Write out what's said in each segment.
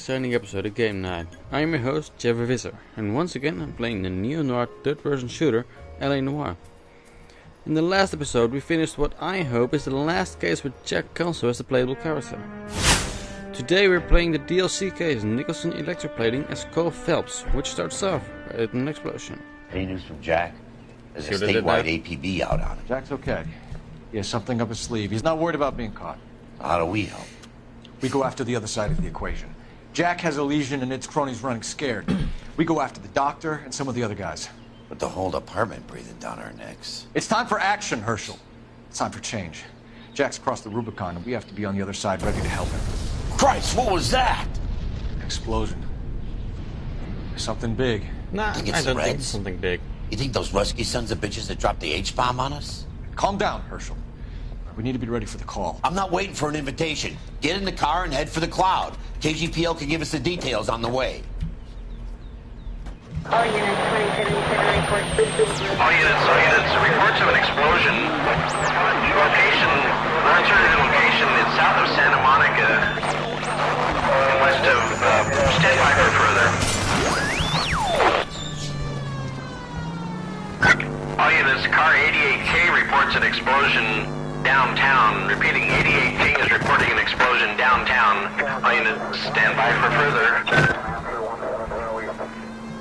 exciting episode of Game Night. I am your host, Visser, and once again I'm playing the new Noire third-person shooter, LA Noire. In the last episode we finished what I hope is the last case with Jack Conso as the playable character. Today we're playing the DLC case Nicholson Electroplating as Cole Phelps, which starts off with an explosion. Any news from Jack? There's a statewide APB out on him. Jack's okay. He has something up his sleeve. He's not worried about being caught. How do we help? We go after the other side of the equation. Jack has a lesion and its cronies running scared. We go after the doctor and some of the other guys. With the whole department breathing down our necks. It's time for action, Herschel. It's time for change. Jack's crossed the Rubicon and we have to be on the other side ready to help him. Christ, what was that? Explosion. Something big. Nah, Think it's I don't the think Reds? it's something big. You think those Rusky sons of bitches that dropped the H-bomb on us? Calm down, Herschel. We need to be ready for the call. I'm not waiting for an invitation. Get in the car and head for the cloud. KGPL can give us the details on the way. All units, 2077 report. All units, reports of an explosion. Location, uncertain location, it's south of Santa Monica, west of, stand by for further. All units, car 88K reports an explosion downtown. Repeating, 88K is reporting an explosion downtown. All units, stand by for further.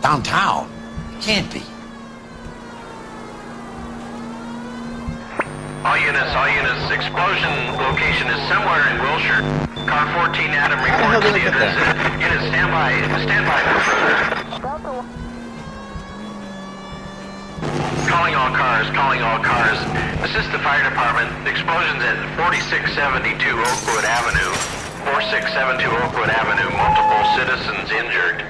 Downtown? It can't be. All units, explosion location is somewhere in Wilshire. Car 14 Adam reports the address. Units, stand by for further. Calling all cars. Assist the fire department. Explosions at 4672 Oakwood Avenue. 4672 Oakwood Avenue. Multiple citizens injured.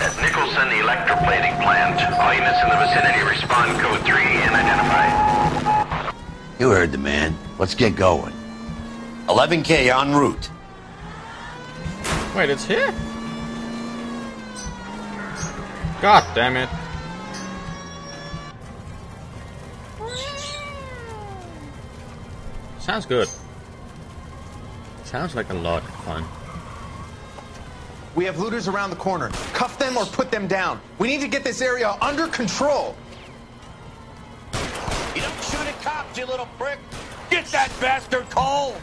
At Nicholson Electroplating Plant. All units in the vicinity respond code 3 and identify. You heard the man. Let's get going. 11K en route. Wait, it's here? God damn it. Sounds good. Sounds like a lot of fun. We have looters around the corner. Cuff them or put them down. We need to get this area under control. You don't shoot at cops, you little prick. Get that bastard, Cole.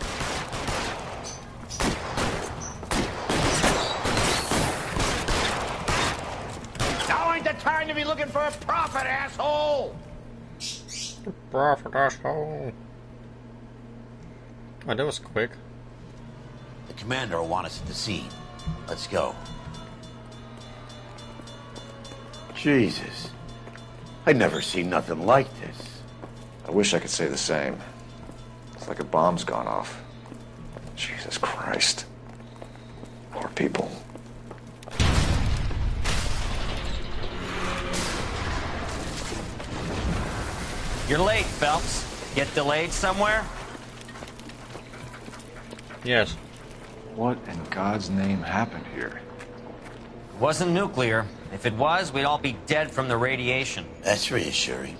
Now ain't the time to be looking for a profit, asshole. Profit asshole. Oh, that was quick. The commander will want us at the scene. Let's go. Jesus. I'd never seen nothing like this. I wish I could say the same. It's like a bomb's gone off. Jesus Christ. Poor people. You're late, Phelps. Get delayed somewhere? Yes. What in God's name happened here? It wasn't nuclear. If it was, we'd all be dead from the radiation. That's reassuring.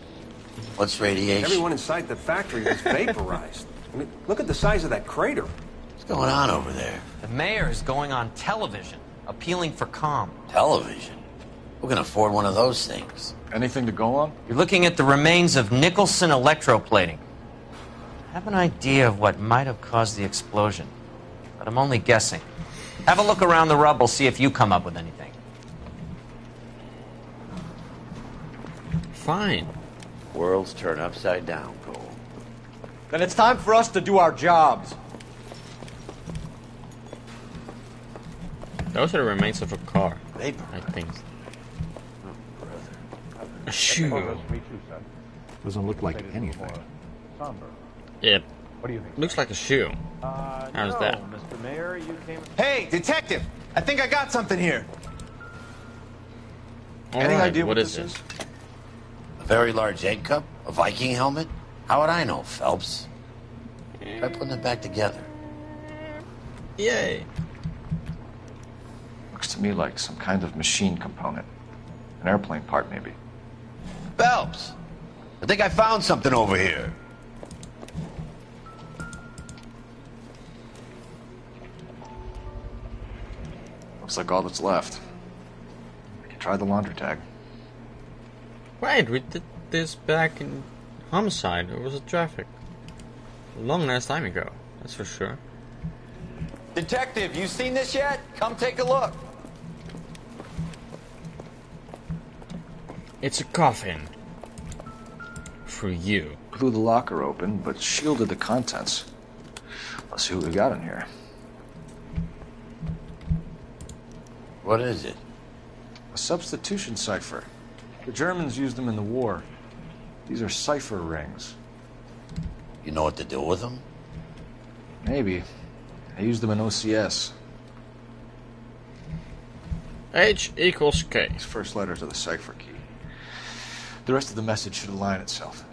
What's radiation? Everyone inside the factory was vaporized. I mean, look at the size of that crater. What's going on over there? The mayor is going on television, appealing for calm. Television? Who can afford one of those things? Anything to go on? You're looking at the remains of Nicholson Electroplating. I have an idea of what might have caused the explosion, but I'm only guessing. Have a look around the rubble, see if you come up with anything. Fine. Worlds turn upside down, Cole. Then it's time for us to do our jobs. Those are the remains of a car, Vapor. I think. Oh, brother. A shoe. Doesn't look like anything. It What do you think? looks like a shoe. How's that? Mr. Mayor, you came... Hey, detective! I think I got something here. Any Alright, idea what is this this? A very large egg cup? A Viking helmet? How would I know, Phelps? Try putting it back together. Yay. Looks to me like some kind of machine component. An airplane part, maybe. Phelps! I think I found something over here. Looks like all that's left. We can try the laundry tag. Right, we did this back in Homicide. It was a traffic. A long ass time ago, that's for sure. Detective, you seen this yet? Come take a look. It's a coffin. For you. Blew the locker open, but shielded the contents. Let's see what we got in here. What is it? A substitution cipher. The Germans used them in the war. These are cipher rings. You know what to do with them? Maybe. I used them in OCS. H equals K. These first letters are the cipher key. The rest of the message should align itself.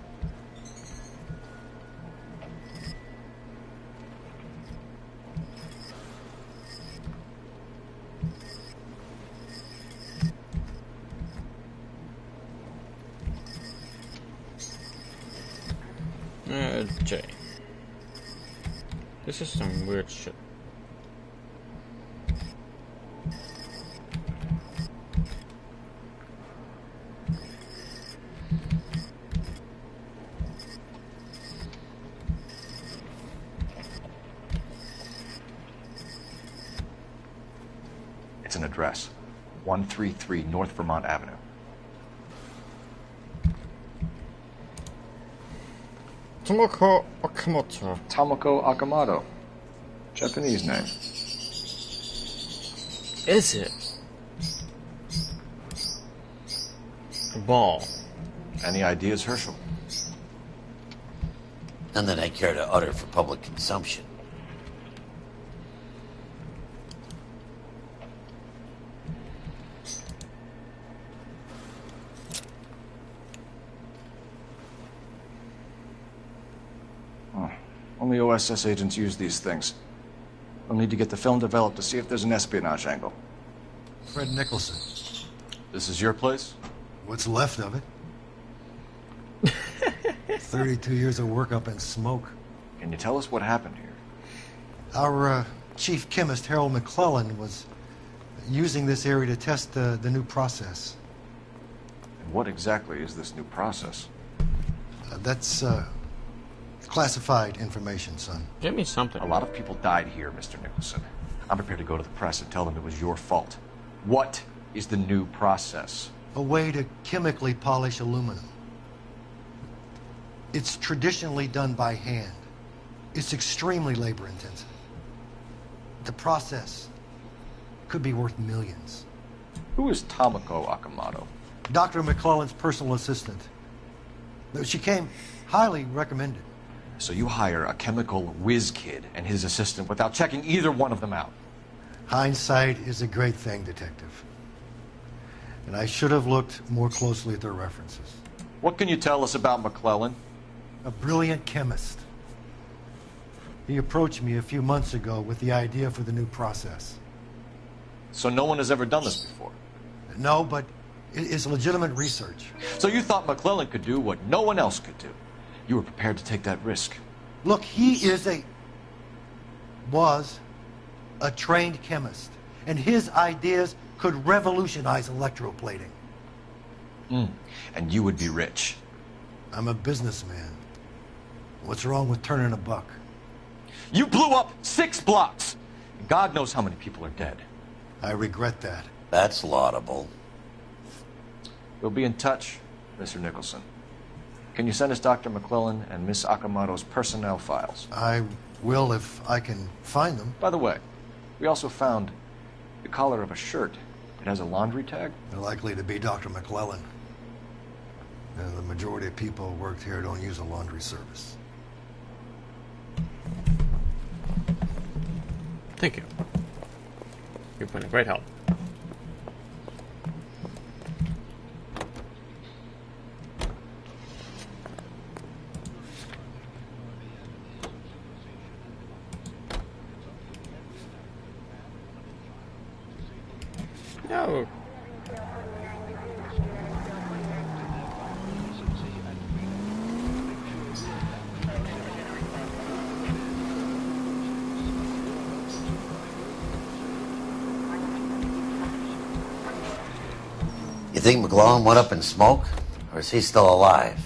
J. This is some weird shit. It's an address. 133 North Vermont Avenue. Tomoko Okamoto. Tomoko Akamoto. Japanese name. Is it? A ball. Any ideas, Herschel? None that I care to utter for public consumption. Only OSS agents use these things. We'll need to get the film developed to see if there's an espionage angle. Fred Nicholson. This is your place? What's left of it? 32 years of work up in smoke. Can you tell us what happened here? Our chief chemist, Harold McClellan, was using this area to test the new process. And what exactly is this new process? That's classified information, son. Give me something. A lot of people died here, Mr. Nicholson. I'm prepared to go to the press and tell them it was your fault. What is the new process? A way to chemically polish aluminum. It's traditionally done by hand. It's extremely labor intensive. The process could be worth millions. Who is Tomoko Akamoto? Dr. McClellan's personal assistant. She came highly recommended. So you hire a chemical whiz kid and his assistant without checking either one of them out? Hindsight is a great thing, Detective. And I should have looked more closely at their references. What can you tell us about McClellan? A brilliant chemist. He approached me a few months ago with the idea for the new process. So no one has ever done this before? No, but it's legitimate research. So you thought McClellan could do what no one else could do? You were prepared to take that risk? Look, he was a trained chemist, and his ideas could revolutionize electroplating. And you would be rich? I'm a businessman. What's wrong with turning a buck? You blew up 6 blocks! God knows how many people are dead. I regret that. That's laudable. We'll be in touch, Mr. Nicholson. Can you send us Dr. McClellan and Miss Akamoto's personnel files? I will if I can find them. By the way, we also found the collar of a shirt. It has a laundry tag. They're likely to be Dr. McClellan. And the majority of people who worked here don't use a laundry service. Thank you. You've been a great help. No. think McGlowan went up in smoke? Or is he still alive?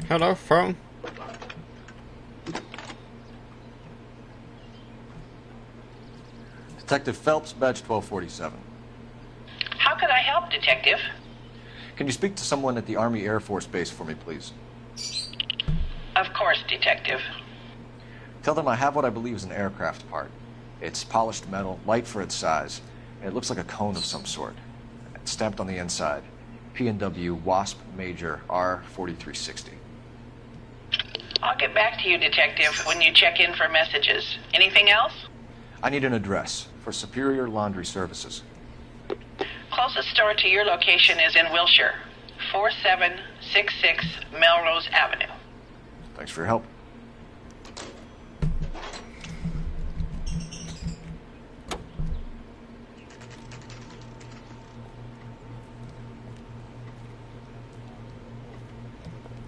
Hello, phone. Detective Phelps, badge 1247. How could I help, Detective? Can you speak to someone at the Army Air Force Base for me, please? Of course, Detective. Tell them I have what I believe is an aircraft part. It's polished metal, light for its size, and it looks like a cone of some sort. It's stamped on the inside. P&W Wasp Major R4360. I'll get back to you, Detective, when you check in for messages. Anything else? I need an address for Superior Laundry Services. Closest store to your location is in Wilshire, 4766 Melrose Avenue. Thanks for your help.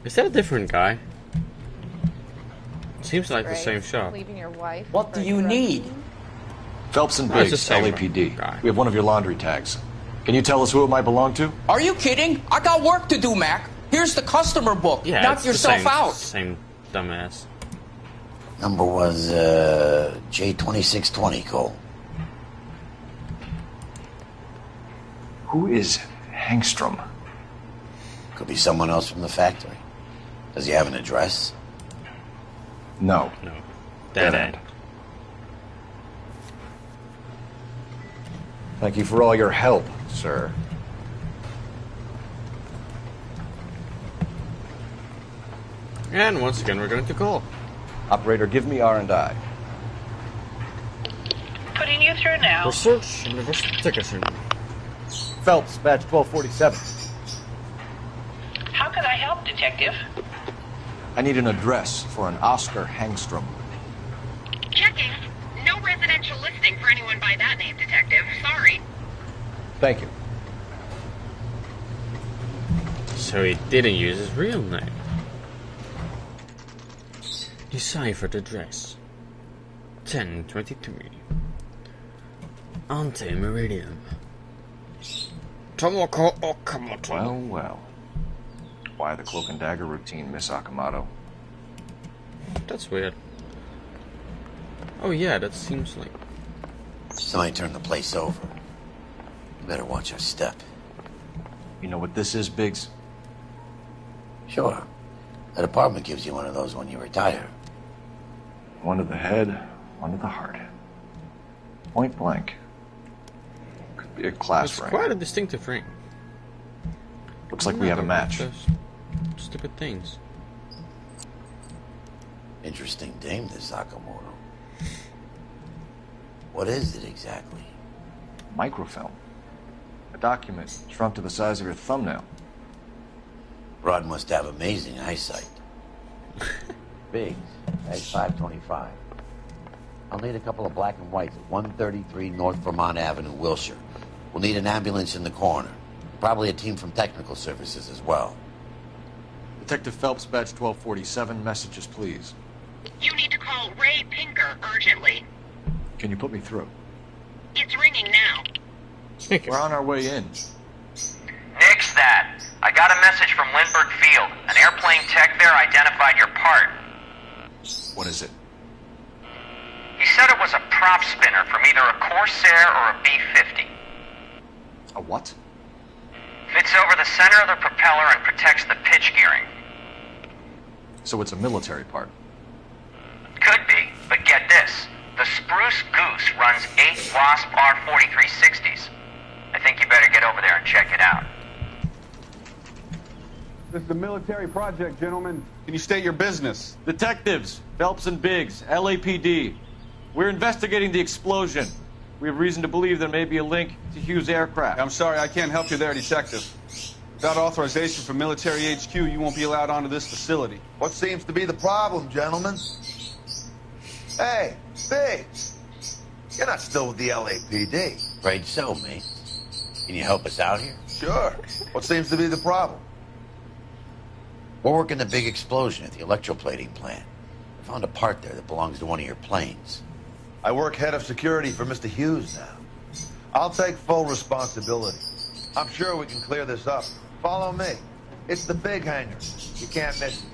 Is that a different guy? Seems like the Right. same shop. Leaving your wife. What do you need? Phelps and Oh, it's Biggs, the same LAPD. guy. We have one of your laundry tags. Can you tell us who it might belong to? Are you kidding? I got work to do, Mac. Here's the customer book. Yeah, Knock it's the yourself same, out. Same dumbass. Number was J2620, Cole. Who is Hangstrom? Could be someone else from the factory. Does he have an address? No. No. Dead end. Thank you for all your help, sir. And once again, we're going to call. Operator, give me R&I. Putting you through now. Research investigation. Phelps, badge 1247. How could I help, Detective? I need an address for an Oscar Hangstrom. Checking. No residential listing for anyone by that name, Detective. Sorry. Thank you. So he didn't use his real name. Deciphered address 1023 Ante Meridian Tomoko Okamoto. Well, well. Why the cloak and dagger routine, Miss Akamoto? That's weird. Oh yeah, that seems like... Somebody turned the place over. You better watch your step. You know what this is, Biggs? Sure. That apartment gives you one of those when you retire. One to the head, one to the heart. Point blank. Could be a class It's ring. quite a distinctive ring. Looks like we have a match. Those stupid things. Interesting dame, this Sakamoto. What is it exactly? Microfilm. A document shrunk to the size of your thumbnail. Rod must have amazing eyesight. Biggs, X 525. I'll need a couple of black and whites at 133 North Vermont Avenue, Wilshire. We'll need an ambulance in the corner. Probably a team from technical services as well. Detective Phelps, badge 1247. Messages, please. You need to call Ray Pinker urgently. Can you put me through? It's ringing now. We're on our way in. Nix that. I got a message from Lindbergh Field. An airplane tech there identified your part. What is it? He said it was a prop spinner from either a Corsair or a B-50. A what? Fits over the center of the propeller and protects the pitch gearing. So it's a military part. Could be, but get this. The Spruce Goose runs 8 Wasp R4360s. I think you better get over there and check it out. This is a military project, gentlemen. Can you state your business? Detectives, Phelps and Biggs, LAPD. We're investigating the explosion. We have reason to believe there may be a link to Hughes' aircraft. I'm sorry, I can't help you there, Detective. Without authorization from military HQ, you won't be allowed onto this facility. What seems to be the problem, gentlemen? Hey, Biggs. You're not still with the LAPD. Afraid so, mate. Can you help us out here? Sure. What seems to be the problem? We're working the big explosion at the electroplating plant. We found a part there that belongs to one of your planes. I work head of security for Mr. Hughes now. I'll take full responsibility. I'm sure we can clear this up. Follow me. It's the big hangar. You can't miss it.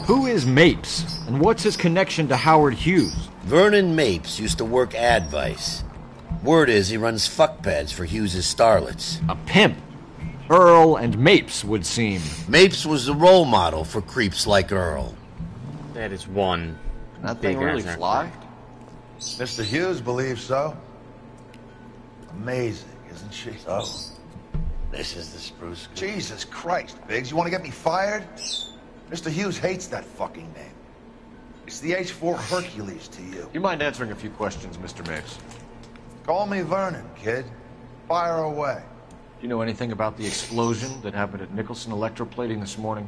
Who is Mapes, and what's his connection to Howard Hughes? Vernon Mapes used to work Advice. Word is he runs fuck pads for Hughes' starlets. A pimp. Earl and Mapes would seem. Mapes was the role model for creeps like Earl. That is one. Can that thing really fly? Mr. Hughes believes so. Amazing, isn't she? Oh, this is the spruce. Jesus Christ, Biggs, you want to get me fired? Mr. Hughes hates that fucking name. It's the H-4 Hercules to you. You mind answering a few questions, Mr. Mapes? Call me Vernon, kid. Fire away. Do you know anything about the explosion that happened at Nicholson Electroplating this morning?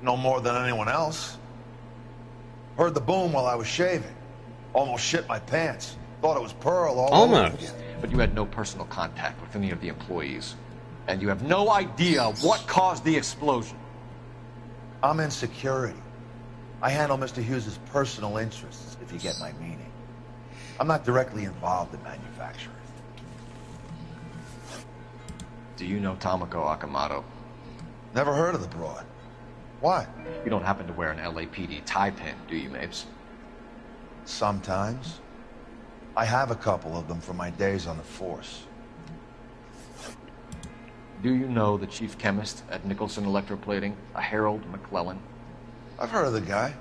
No more than anyone else. Heard the boom while I was shaving. Almost shit my pants. Thought it was Pearl all over again. But you had no personal contact with any of the employees. And you have no idea what caused the explosion. I'm in security. I handle Mr. Hughes' personal interests, if you get my meaning. I'm not directly involved in manufacturing. Do you know Tomoko Akamoto? Never heard of the broad. Why? You don't happen to wear an LAPD tie pin, do you, Mapes? Sometimes. I have a couple of them from my days on the force. Do you know the chief chemist at Nicholson Electroplating, a Harold McClellan? I've heard of the guy.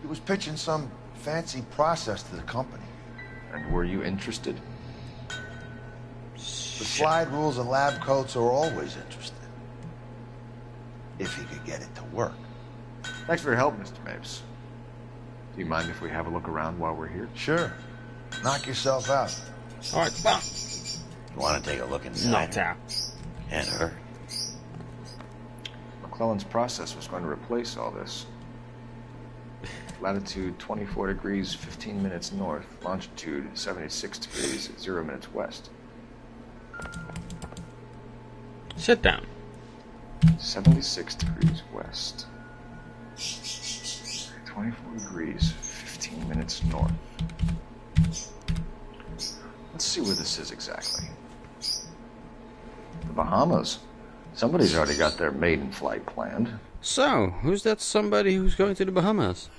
He was pitching some fancy process to the company. And were you interested? The slide rules and lab coats are always interested. If he could get it to work. Thanks for your help, Mr. Mapes. Do you mind if we have a look around while we're here? Sure. Knock yourself out. Alright, well. You want to take a look inside? Not out. And her? McClellan's process was going to replace all this. Latitude 24 degrees, 15 minutes north. Longitude 76 degrees, 0 minutes west. Sit down. 76 degrees west. 24 degrees, 15 minutes north. Let's see where this is exactly. The Bahamas. Somebody's already got their maiden flight planned. So, who's that somebody who's going to the Bahamas?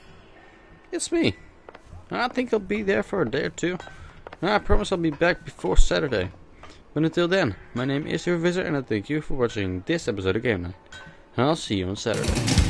It's me. I think I'll be there for a day or two. I promise I'll be back before Saturday. But until then, my name is your Visser and I thank you for watching this episode of Game Night. And I'll see you on Saturday.